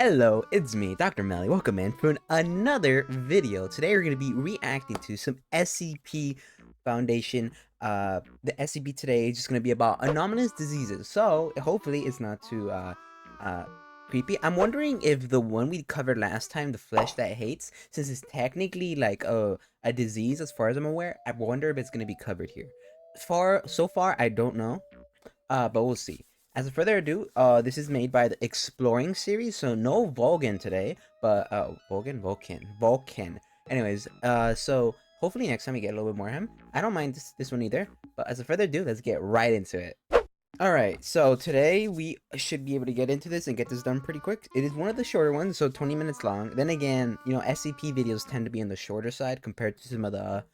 Hello, it's me, Dr. Melly. Welcome in for another video. Today we're going to be reacting to some SCP Foundation. The SCP today is just going to be about anomalous diseases. So hopefully it's not too creepy. I'm wondering if the one we covered last time, the flesh that hates, since it's technically like a disease as far as I'm aware, I wonder if it's going to be covered here. So far, I don't know. But we'll see. As further ado, this is made by the Exploring series, so no Vulcan today, but Vulcan. Anyways, so hopefully next time we get a little bit more of him. I don't mind this one either, but as a further ado, let's get right into it. Alright, so today we should be able to get into this and get this done pretty quick. It is one of the shorter ones, so 20 minutes long. Then again, you know, SCP videos tend to be on the shorter side compared to some of the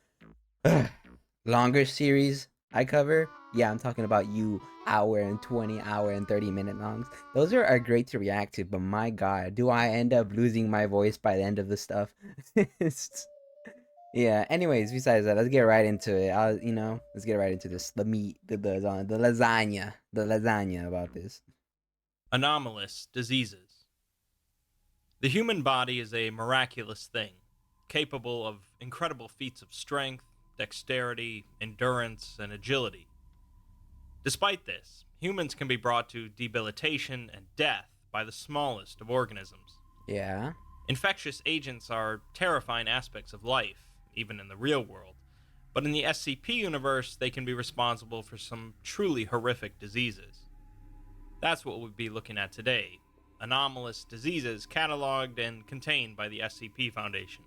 longer series I cover. Yeah, I'm talking about you hour and 20, hour and 30-minute longs. Those are great to react to, but my god, do I end up losing my voice by the end of the stuff? Yeah, anyways, besides that, let's get right into it. Let's get right into this. The meat, the lasagna about this. Anomalous diseases. The human body is a miraculous thing, capable of incredible feats of strength, dexterity, endurance, and agility. Despite this, humans can be brought to debilitation and death by the smallest of organisms. Yeah. Infectious agents are terrifying aspects of life, even in the real world, but in the SCP universe, they can be responsible for some truly horrific diseases. That's what we'll be looking at today: anomalous diseases cataloged and contained by the SCP Foundation.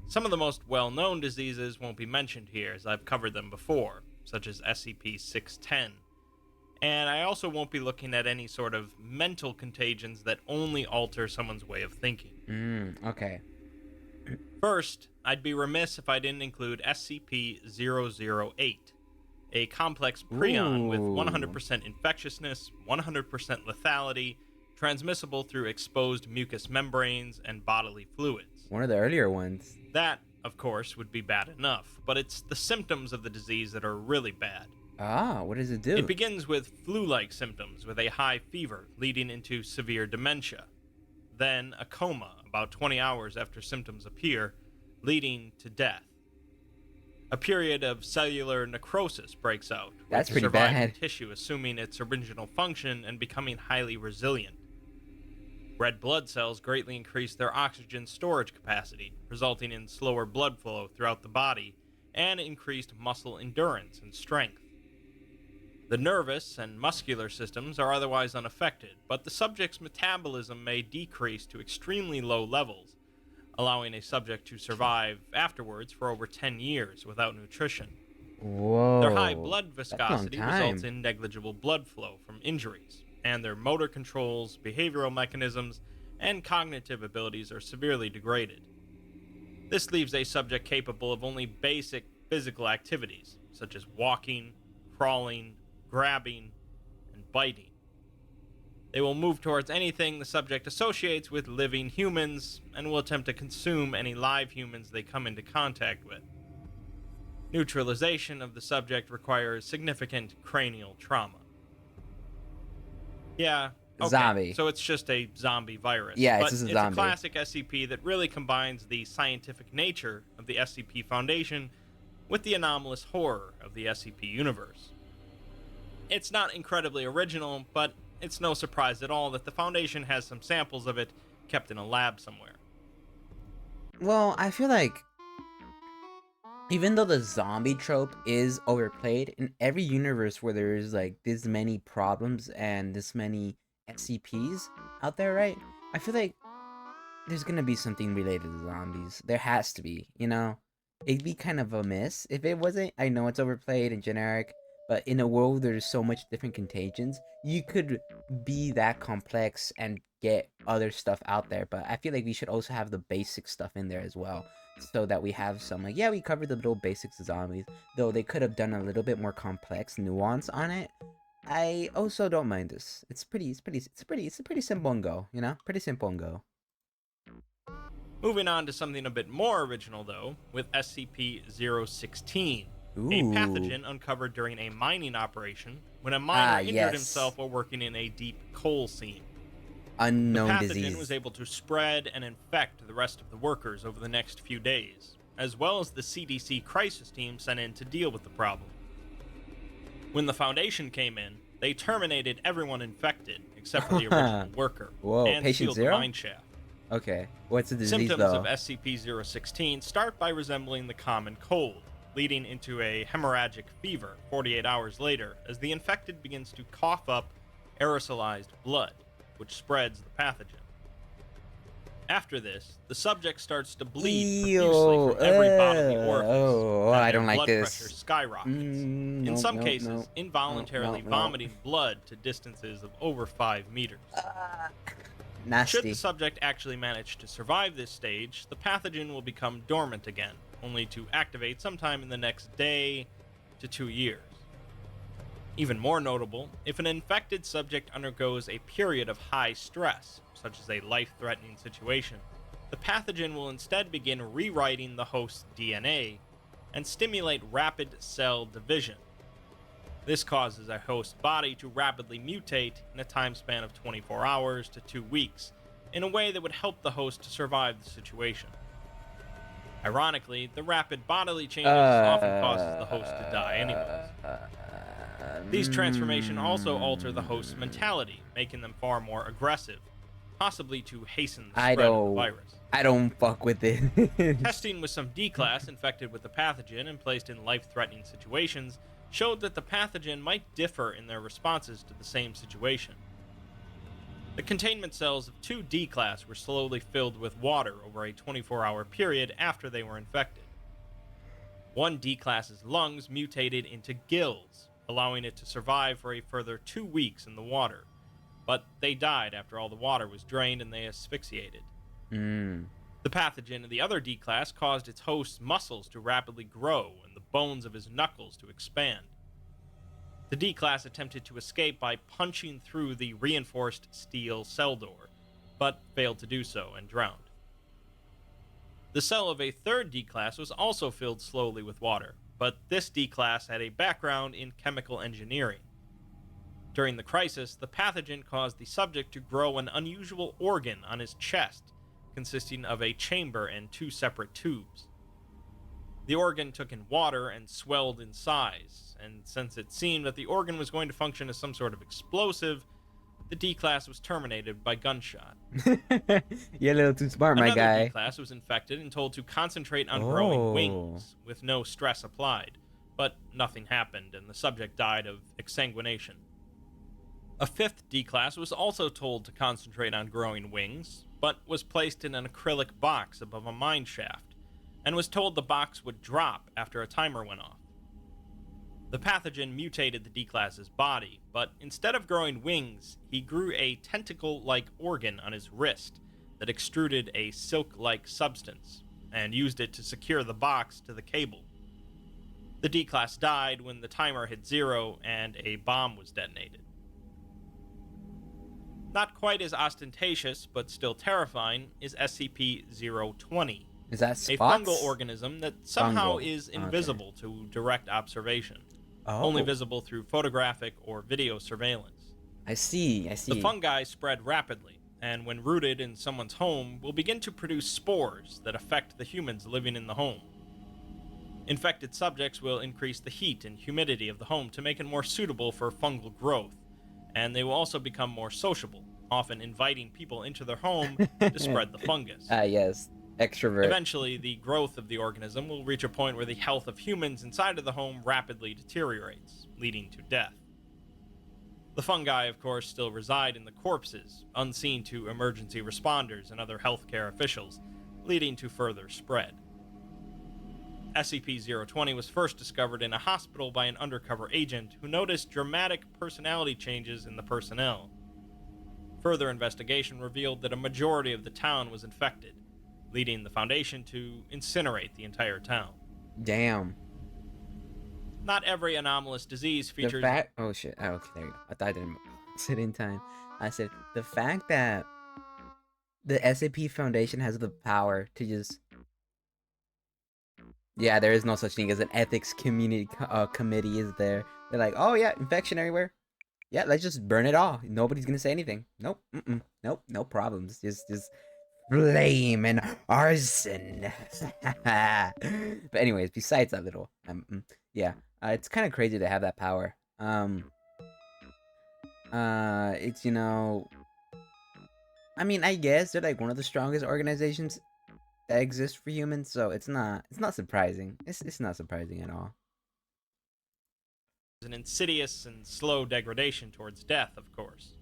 Some of the most well-known diseases won't be mentioned here, as I've covered them before, such as SCP-610, and I also won't be looking at any sort of mental contagions that only alter someone's way of thinking. Okay. First, I'd be remiss if I didn't include SCP-008, a complex prion with 100% infectiousness, 100% lethality, transmissible through exposed mucous membranes and bodily fluids. One of the earlier ones. That, of course, would be bad enough, but it's the symptoms of the disease that are really bad. Ah, what does it do? It begins with flu-like symptoms with a high fever leading into severe dementia. Then a coma about 20 hours after symptoms appear, leading to death. A period of cellular necrosis breaks out, That's with pretty surviving bad. tissue assuming its original function and becoming highly resilient. Red blood cells greatly increase their oxygen storage capacity, resulting in slower blood flow throughout the body and increased muscle endurance and strength. The nervous and muscular systems are otherwise unaffected, but the subject's metabolism may decrease to extremely low levels, allowing a subject to survive afterwards for over 10 years without nutrition. Whoa. Their high blood viscosity That's a long time. results in negligible blood flow from injuries, and their motor controls, behavioral mechanisms, and cognitive abilities are severely degraded. This leaves a subject capable of only basic physical activities, such as walking, crawling, grabbing, and biting. They will move towards anything the subject associates with living humans, and will attempt to consume any live humans they come into contact with. Neutralization of the subject requires significant cranial trauma. Yeah, okay, Zombie. so it's just a zombie virus. Yeah, but it's just a it's zombie. a classic SCP that really combines the scientific nature of the SCP Foundation with the anomalous horror of the SCP universe. It's not incredibly original, but it's no surprise at all that the Foundation has some samples of it kept in a lab somewhere. Well, I feel like even though the zombie trope is overplayed, in every universe where there's like this many problems and this many SCPs out there, right? I feel like there's gonna be something related to zombies. There has to be, you know? It'd be kind of a miss if it wasn't. I know it's overplayed and generic, but in a world where there's so much different contagions, you could be that complex and get other stuff out there. But I feel like we should also have the basic stuff in there as well, so that we have some, like, yeah, we covered the little basics of zombies, though they could have done a little bit more complex nuance on it. I also don't mind this. It's a pretty simple and go, you know? Pretty simple and go. Moving on to something a bit more original, though, with SCP-016, Ooh. a pathogen uncovered during a mining operation when a miner injured yes. himself while working in a deep coal seam. The Unknown pathogen was disease. able to spread and infect the rest of the workers over the next few days, as well as the CDC crisis team sent in to deal with the problem. When the Foundation came in, they terminated everyone infected except for the original worker, Whoa, and patient sealed the zero? mine shaft. Okay. What's the disease Symptoms of though? SCP-016 start by resembling the common cold, leading into a hemorrhagic fever 48 hours later as the infected begins to cough up aerosolized blood, which spreads the pathogen. After this, the subject starts to bleed profusely Ew. from every bodily orifice, Oh, and I their don't like blood pressure this. skyrockets, in Nope, some nope, nope. cases, No, no, involuntarily no. vomiting blood to distances of over 5 meters. Should the Nasty. subject actually manage to survive this stage, the pathogen will become dormant again, only to activate sometime in the next day to 2 years. Even more notable, if an infected subject undergoes a period of high stress, such as a life-threatening situation, the pathogen will instead begin rewriting the host's DNA and stimulate rapid cell division. This causes a host's body to rapidly mutate in a time span of 24 hours to 2 weeks, in a way that would help the host to survive the situation. Ironically, the rapid bodily changes often causes the host to die anyways. These transformations also alter the host's mentality, making them far more aggressive, possibly to hasten the I spread of the don't. virus. I don't fuck with it. Testing with some D-class infected with the pathogen and placed in life-threatening situations showed that the pathogen might differ in their responses to the same situation. The containment cells of 2 D-class were slowly filled with water over a 24-hour period after they were infected. 1 D-class's lungs mutated into gills, allowing it to survive for a further 2 weeks in the water, but they died after all the water was drained and they asphyxiated. Mm. The pathogen in the other D-class caused its host's muscles to rapidly grow and the bones of his knuckles to expand. The D-class attempted to escape by punching through the reinforced steel cell door, but failed to do so and drowned. The cell of a third D-class was also filled slowly with water, but this D-class had a background in chemical engineering. During the crisis, the pathogen caused the subject to grow an unusual organ on his chest, consisting of a chamber and 2 separate tubes. The organ took in water and swelled in size, and since it seemed that the organ was going to function as some sort of explosive, the D-class was terminated by gunshot. You're a little too smart, my Another guy. D-class was infected and told to concentrate on growing Oh. wings, with no stress applied, but nothing happened and the subject died of exsanguination. A 5th D-class was also told to concentrate on growing wings, but was placed in an acrylic box above a mine shaft, and was told the box would drop after a timer went off. The pathogen mutated the D-class's body, but instead of growing wings, he grew a tentacle-like organ on his wrist that extruded a silk-like substance, and used it to secure the box to the cable. The D-class died when the timer hit 0 and a bomb was detonated. Not quite as ostentatious, but still terrifying, is SCP-020, Is that a spots? fungal organism that somehow Fungal. is Okay. invisible to direct observation, Oh. only visible through photographic or video surveillance. I see. I The see. fungi spread rapidly, and when rooted in someone's home, will begin to produce spores that affect the humans living in the home. Infected subjects will increase the heat and humidity of the home to make it more suitable for fungal growth, and they will also become more sociable, often inviting people into their home to spread the fungus. Yes. Extrovert. Eventually, the growth of the organism will reach a point where the health of humans inside of the home rapidly deteriorates, leading to death. The fungi, of course, still reside in the corpses, unseen to emergency responders and other healthcare officials, leading to further spread. SCP-020 was first discovered in a hospital by an undercover agent who noticed dramatic personality changes in the personnel. Further investigation revealed that a majority of the town was infected, leading the Foundation to incinerate the entire town. Damn. Not every anomalous disease The features... fact. Oh shit. Oh, okay, there you go. I thought I didn't sit in time. I said the fact that the SAP Foundation has the power to just. Yeah, there is no such thing as an ethics community committee, is there? They're like, oh yeah, infection everywhere. Yeah, let's just burn it all. Nobody's gonna say anything. Nope. Nope. No problems. Just flame and arson. But anyways, besides that little, yeah, it's kind of crazy to have that power. It's I mean, I guess they're like one of the strongest organizations that exist for humans, so it's not surprising. It's not surprising at all. An insidious and slow degradation towards death, of course.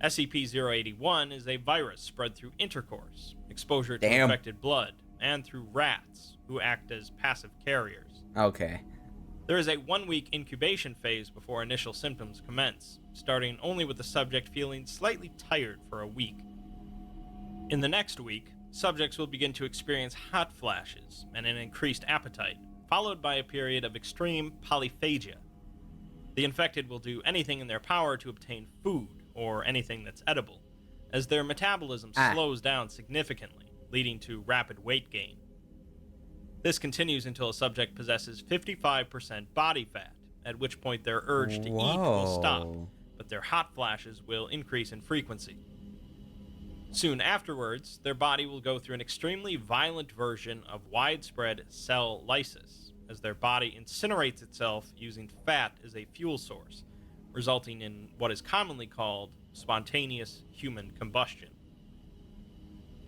SCP-081 is a virus spread through intercourse, exposure to Damn. infected blood, and through rats, who act as passive carriers. Okay. There is a 1-week incubation phase before initial symptoms commence, starting only with the subject feeling slightly tired for a week. In the next week, subjects will begin to experience hot flashes and an increased appetite, followed by a period of extreme polyphagia. The infected will do anything in their power to obtain food or anything that's edible, as their metabolism slows down significantly, leading to rapid weight gain. This continues until a subject possesses 55% body fat, at which point their urge to eat will stop, but their hot flashes will increase in frequency. Soon afterwards, their body will go through an extremely violent version of widespread cell lysis, as their body incinerates itself using fat as a fuel source, resulting in what is commonly called spontaneous human combustion.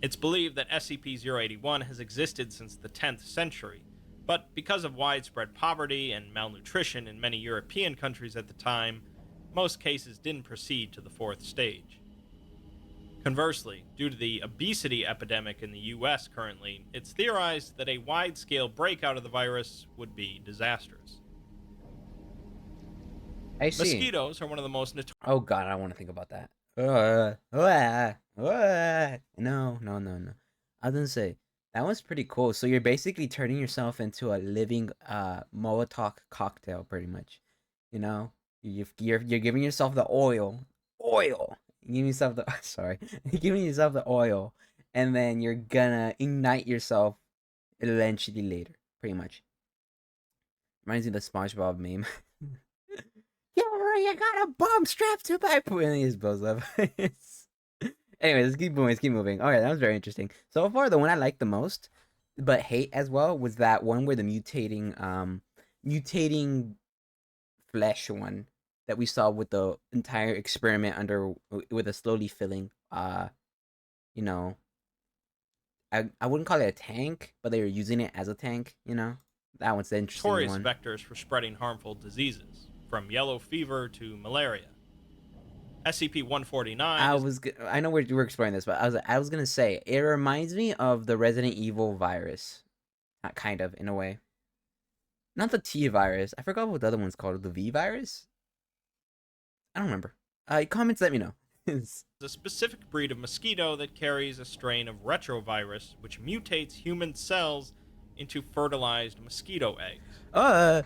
It's believed that SCP-081 has existed since the 10th century, but because of widespread poverty and malnutrition in many European countries at the time, most cases didn't proceed to the 4th stage. Conversely, due to the obesity epidemic in the US currently, it's theorized that a wide-scale breakout of the virus would be disastrous. I see. Mosquitoes are one of the most notorious. Oh god, I don't want to think about that. No. I was gonna say that one's pretty cool. So you're basically turning yourself into a living Molotov cocktail, pretty much. You know, you're giving yourself the oil. You're giving yourself the sorry, you're giving yourself the oil, and then you're gonna ignite yourself eventually later, pretty much. Reminds me of the SpongeBob meme. You got a bomb strapped to my point. And he just blows up. Anyways, let's keep moving. All right, that was very interesting. So far, the one I liked the most, but hate as well, was that one where the mutating flesh one that we saw with the entire experiment under with a slowly filling. You know, I wouldn't call it a tank, but they were using it as a tank. You know, that one's the interesting one. Vectors for spreading harmful diseases, from yellow fever to malaria. SCP-149. I know we're exploring this, but I was gonna say it reminds me of the Resident Evil virus, kind of in a way. Not the T virus. I forgot what the other one's called. The V virus. I don't remember. Comments, let me know. It's a specific breed of mosquito that carries a strain of retrovirus, which mutates human cells into fertilized mosquito eggs. No,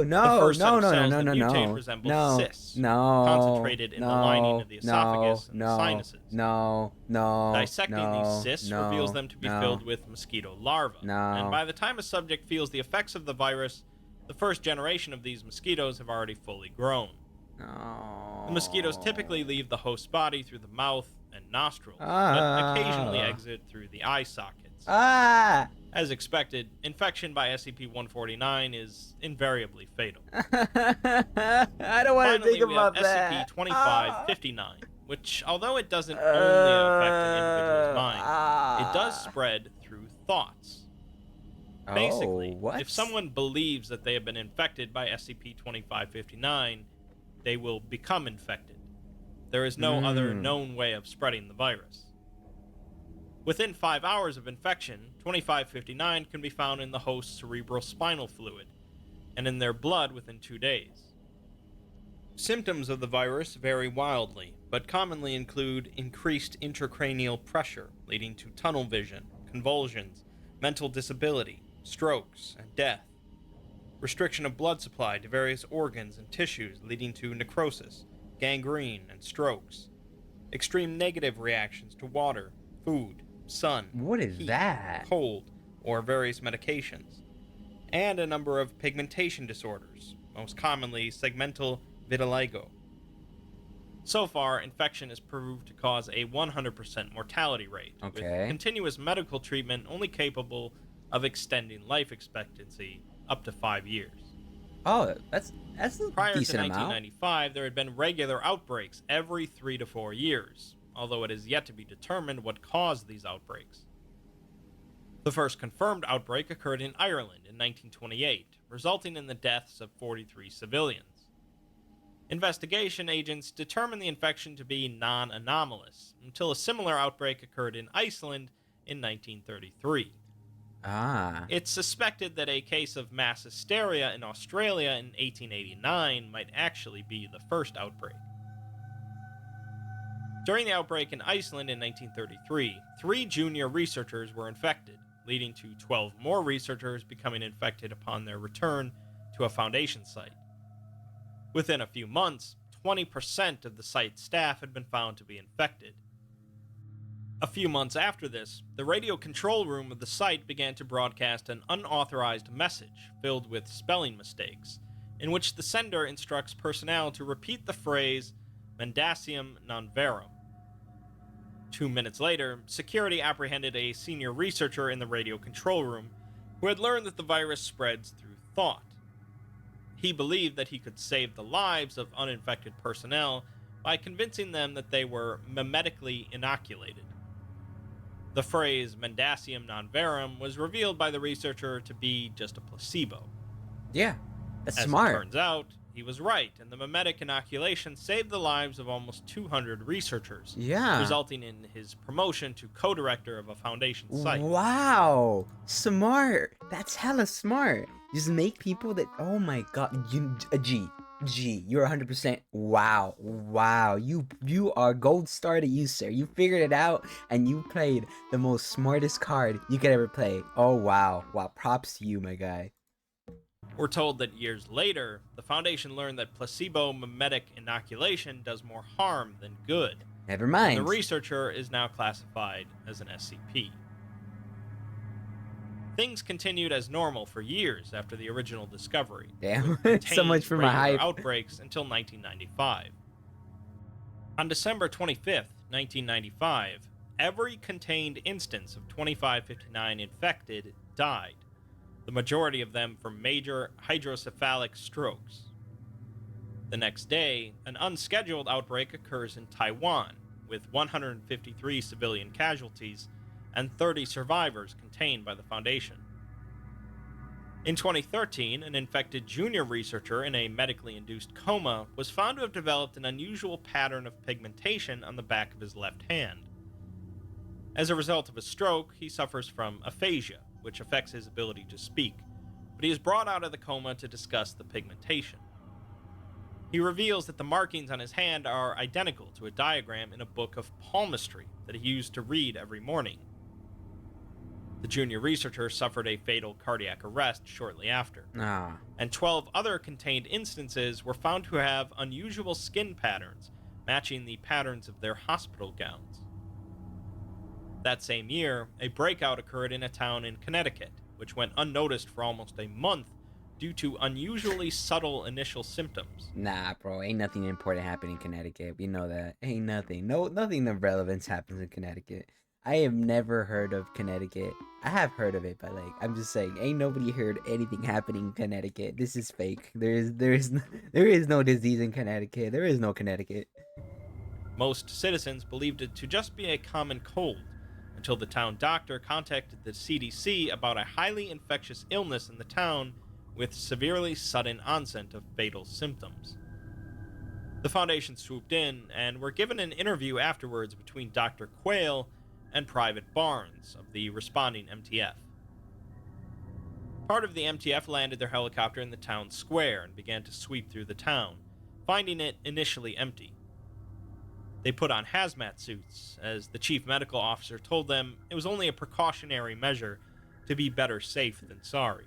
mutate resembles cysts, concentrated in the lining of the esophagus and the sinuses. Dissecting these cysts reveals them to be filled with mosquito larvae. And by the time a subject feels the effects of the virus, the first generation of these mosquitoes have already fully grown. The mosquitoes typically leave the host's body through the mouth and nostrils, but occasionally exit through the eye sockets. As expected, infection by SCP-149 is invariably fatal. I don't want to think about that. SCP-2559, which, although it doesn't only affect an individual's mind, it does spread through thoughts. Basically, if someone believes that they have been infected by SCP-2559, they will become infected. There is no other known way of spreading the virus. Within 5 hours of infection, 2559 can be found in the host's cerebrospinal fluid, and in their blood within 2 days. Symptoms of the virus vary wildly, but commonly include increased intracranial pressure, leading to tunnel vision, convulsions, mental disability, strokes, and death. Restriction of blood supply to various organs and tissues, leading to necrosis, gangrene, and strokes. Extreme negative reactions to water, food, sun, heat, cold, or various medications. And a number of pigmentation disorders, most commonly segmental vitiligo. So far, infection has proved to cause a 100% mortality rate, with Okay. continuous medical treatment only capable of extending life expectancy up to 5 years. Oh, that's a Prior to decent amount. 1995, there had been regular outbreaks every 3 to 4 years, although it is yet to be determined what caused these outbreaks. The first confirmed outbreak occurred in Ireland in 1928, resulting in the deaths of 43 civilians. Investigation agents determined the infection to be non anomalous until a similar outbreak occurred in Iceland in 1933. Ah. It's suspected that a case of mass hysteria in Australia in 1889 might actually be the first outbreak. During the outbreak in Iceland in 1933, 3 junior researchers were infected, leading to 12 more researchers becoming infected upon their return to a Foundation site. Within a few months, 20% of the site staff had been found to be infected. A few months after this, the radio control room of the site began to broadcast an unauthorized message filled with spelling mistakes, in which the sender instructs personnel to repeat the phrase mendacium non verum. 2 minutes later, security apprehended a senior researcher in the radio control room who had learned that the virus spreads through thought. He believed that he could save the lives of uninfected personnel by convincing them that they were memetically inoculated. The phrase mendacium non verum was revealed by the researcher to be just a placebo. Yeah. That's As it smart. turns out, he was right, and the memetic inoculation saved the lives of almost 200 researchers, Yeah. resulting in his promotion to co-director of a Foundation site. Wow. Smart. That's hella smart. Just make people that, oh my god, you're 100%. Wow. Wow. You are gold star to you, sir. You figured it out and you played the most smartest card you could ever play. Oh wow. Wow. Props to you, my guy. We're told that years later, the Foundation learned that placebo memetic inoculation does more harm than good, Never and the mind. researcher is now classified as an SCP. Things continued as normal for years after the original discovery, Damn. with So much contained for my regular hype. outbreaks until 1995. On December 25th, 1995, every contained instance of 2559 infected died, the majority of them from major hydrocephalic strokes. The next day, an unscheduled outbreak occurs in Taiwan, with 153 civilian casualties and 30 survivors contained by the Foundation. In 2013, an infected junior researcher in a medically induced coma was found to have developed an unusual pattern of pigmentation on the back of his left hand. As a result of a stroke, he suffers from aphasia, which affects his ability to speak, but he is brought out of the coma to discuss the pigmentation. He reveals that the markings on his hand are identical to a diagram in a book of palmistry that he used to read every morning. The junior researcher suffered a fatal cardiac arrest shortly after, Ah. and 12 other contained instances were found to have unusual skin patterns matching the patterns of their hospital gowns. That same year, a breakout occurred in a town in Connecticut, which went unnoticed for almost a month due to unusually subtle initial symptoms. Nah, bro, ain't nothing important happening in Connecticut. We know that. Ain't nothing. Nothing of relevance happens in Connecticut. I have never heard of Connecticut. I have heard of it, but like I'm just saying, ain't nobody heard anything happening in Connecticut. This is fake. There is no disease in Connecticut. There is no Connecticut. Most citizens believed it to just be a common cold, until the town doctor contacted the CDC about a highly infectious illness in the town with severely sudden onset of fatal symptoms. The Foundation swooped in and were given an interview afterwards between Dr. Quayle and Private Barnes of the responding MTF. Part of the MTF landed their helicopter in the town square and began to sweep through the town, finding it initially empty. They put on hazmat suits, as the chief medical officer told them it was only a precautionary measure to be better safe than sorry.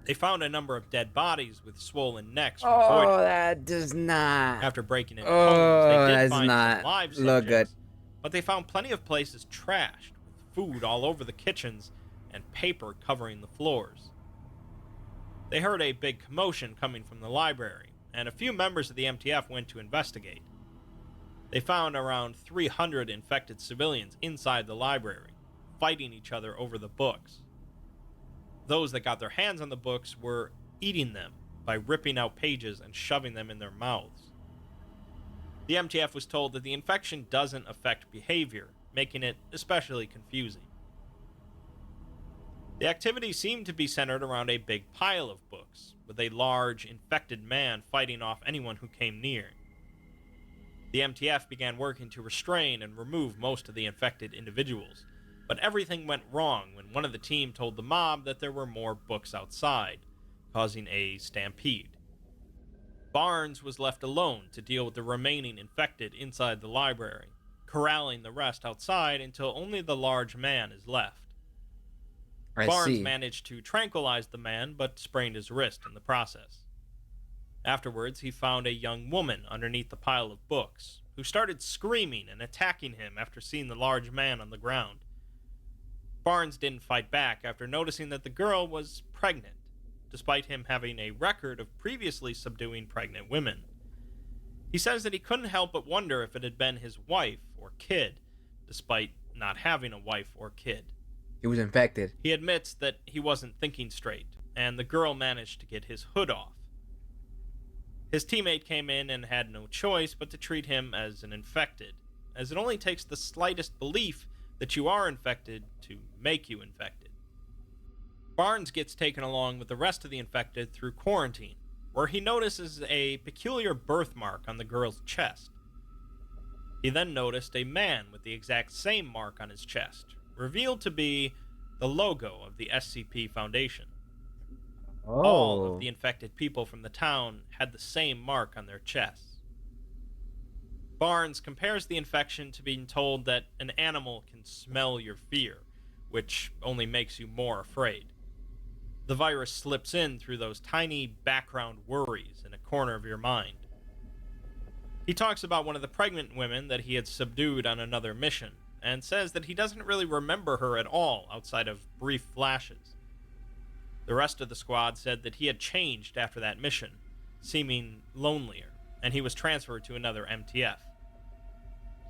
They found a number of dead bodies with swollen necks from Oh, goiter. that does not. After breaking into Oh, homes, they did that's find not some live look good. subjects, but they found plenty of places trashed, with food all over the kitchens and paper covering the floors. They heard a big commotion coming from the library, and a few members of the MTF went to investigate. They found around 300 infected civilians inside the library, fighting each other over the books. Those that got their hands on the books were eating them by ripping out pages and shoving them in their mouths. The MTF was told that the infection doesn't affect behavior, making it especially confusing. The activity seemed to be centered around a big pile of books, with a large, infected man fighting off anyone who came near. The MTF began working to restrain and remove most of the infected individuals, but everything went wrong when one of the team told the mob that there were more books outside, causing a stampede. Barnes was left alone to deal with the remaining infected inside the library, corralling the rest outside until only the large man is left. I Barnes see. managed to tranquilize the man, but sprained his wrist in the process. Afterwards, he found a young woman underneath the pile of books, who started screaming and attacking him after seeing the large man on the ground. Barnes didn't fight back after noticing that the girl was pregnant, despite him having a record of previously subduing pregnant women. He says that he couldn't help but wonder if it had been his wife or kid, despite not having a wife or kid. He was infected. He admits that he wasn't thinking straight, and the girl managed to get his hood off. His teammate came in and had no choice but to treat him as an infected, as it only takes the slightest belief that you are infected to make you infected. Barnes gets taken along with the rest of the infected through quarantine, where he notices a peculiar birthmark on the girl's chest. He then noticed a man with the exact same mark on his chest, revealed to be the logo of the SCP Foundation. All of the infected people from the town had the same mark on their chests. Barnes compares the infection to being told that an animal can smell your fear, which only makes you more afraid. The virus slips in through those tiny background worries in a corner of your mind. He talks about one of the pregnant women that he had subdued on another mission, and says that he doesn't really remember her at all outside of brief flashes. The rest of the squad said that he had changed after that mission, seeming lonelier, and he was transferred to another MTF.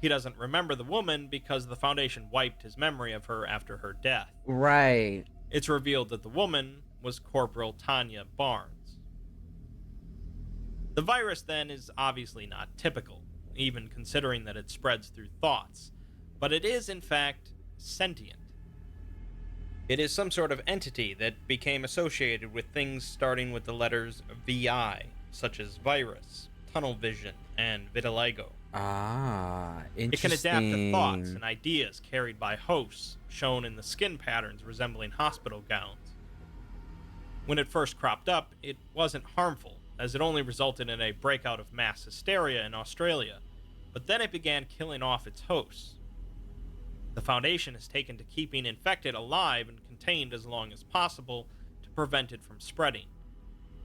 He doesn't remember the woman because the Foundation wiped his memory of her after her death. Right. It's revealed that the woman was Corporal Tanya Barnes. The virus, then, is obviously not typical, even considering that it spreads through thoughts, but it is, in fact, sentient. It is some sort of entity that became associated with things starting with the letters VI, such as virus, tunnel vision, and vitiligo. Ah, It can interesting. adapt to thoughts and ideas carried by hosts, shown in the skin patterns resembling hospital gowns. When it first cropped up, it wasn't harmful, as it only resulted in a breakout of mass hysteria in Australia, but then it began killing off its hosts. The Foundation has taken to keeping infected alive and contained as long as possible to prevent it from spreading.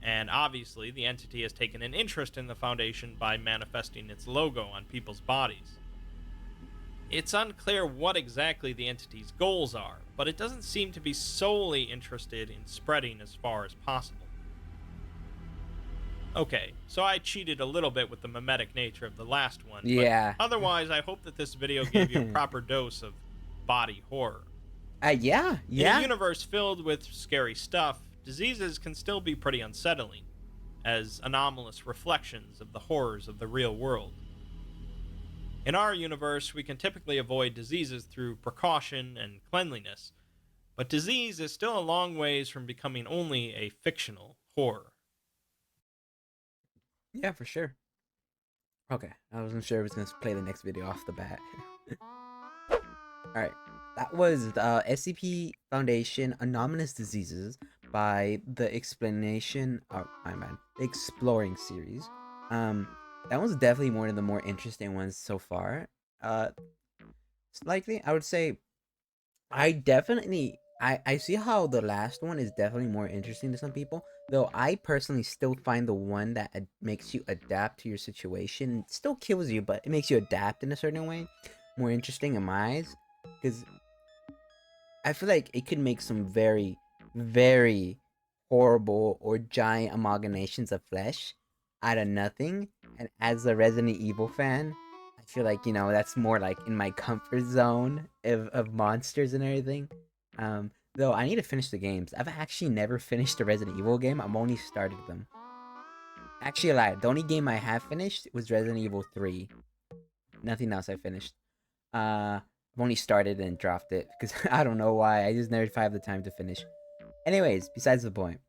And obviously, the entity has taken an interest in the Foundation by manifesting its logo on people's bodies. It's unclear what exactly the entity's goals are, but it doesn't seem to be solely interested in spreading as far as possible. Okay, so I cheated a little bit with the mimetic nature of the last one, Yeah. but otherwise I hope that this video gave you a proper dose of body horror. Yeah. In a universe filled with scary stuff, diseases can still be pretty unsettling, as anomalous reflections of the horrors of the real world. In our universe, we can typically avoid diseases through precaution and cleanliness, but disease is still a long ways from becoming only a fictional horror. Yeah, for sure. Okay, I wasn't sure if it was gonna play the next video off the bat. Alright, that was the SCP Foundation Anomalous Diseases by the Explanation, the Exploring series. That was definitely one of the more interesting ones so far. Slightly, I would say, I see how the last one is definitely more interesting to some people, though I personally still find the one that makes you adapt to your situation. It still kills you, but it makes you adapt in a certain way more interesting in my eyes, because I feel like it could make some very, very horrible or giant amalgamations of flesh out of nothing. And as a Resident Evil fan, I feel like, that's more like in my comfort zone of monsters and everything. Though I need to finish the games. I've actually never finished a Resident Evil game. I'm only started them. Actually, I lied. The only game I have finished was Resident Evil 3. Nothing else I finished. I've only started and dropped it because I don't know why. I just never have the time to finish. Anyways, besides the point,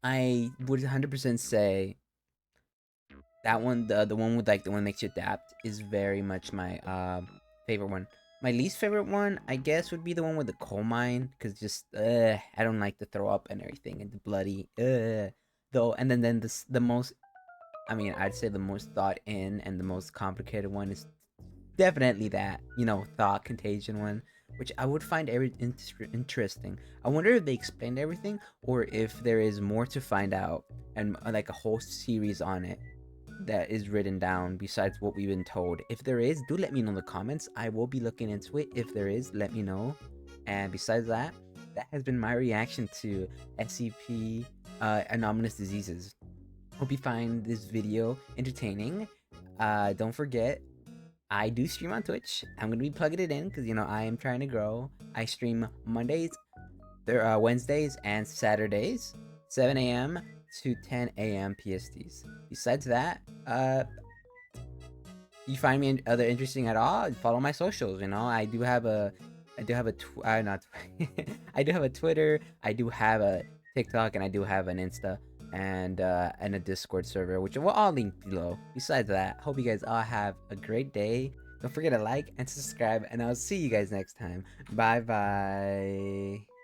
I would 100% say that one, the one with like the one makes you adapt, is very much my favorite one. My least favorite one, I guess, would be the one with the coal mine, cause just I don't like to throw up and everything and the bloody though. And then the most, I mean, I'd say the most thought in and the most complicated one is definitely that, thought contagion one, which I would find interesting. I wonder if they explained everything or if there is more to find out and like a whole series on it that is written down besides what we've been told. If there is, do let me know in the comments. I will be looking into it. If there is, let me know. And besides that, that has been my reaction to SCP Anomalous Diseases. Hope you find this video entertaining. Don't forget, I do stream on Twitch. I'm gonna be plugging it in because I am trying to grow. I stream Mondays, Wednesdays, and Saturdays, 7 a.m. to 10 a.m. PSTs. Besides that, you find me other interesting at all? Follow my socials. I do have a not I do have a Twitter. I do have a TikTok, and I do have an Insta and a Discord server, which will all link below. Besides that, hope you guys all have a great day. Don't forget to like and subscribe, and I'll see you guys next time. Bye bye.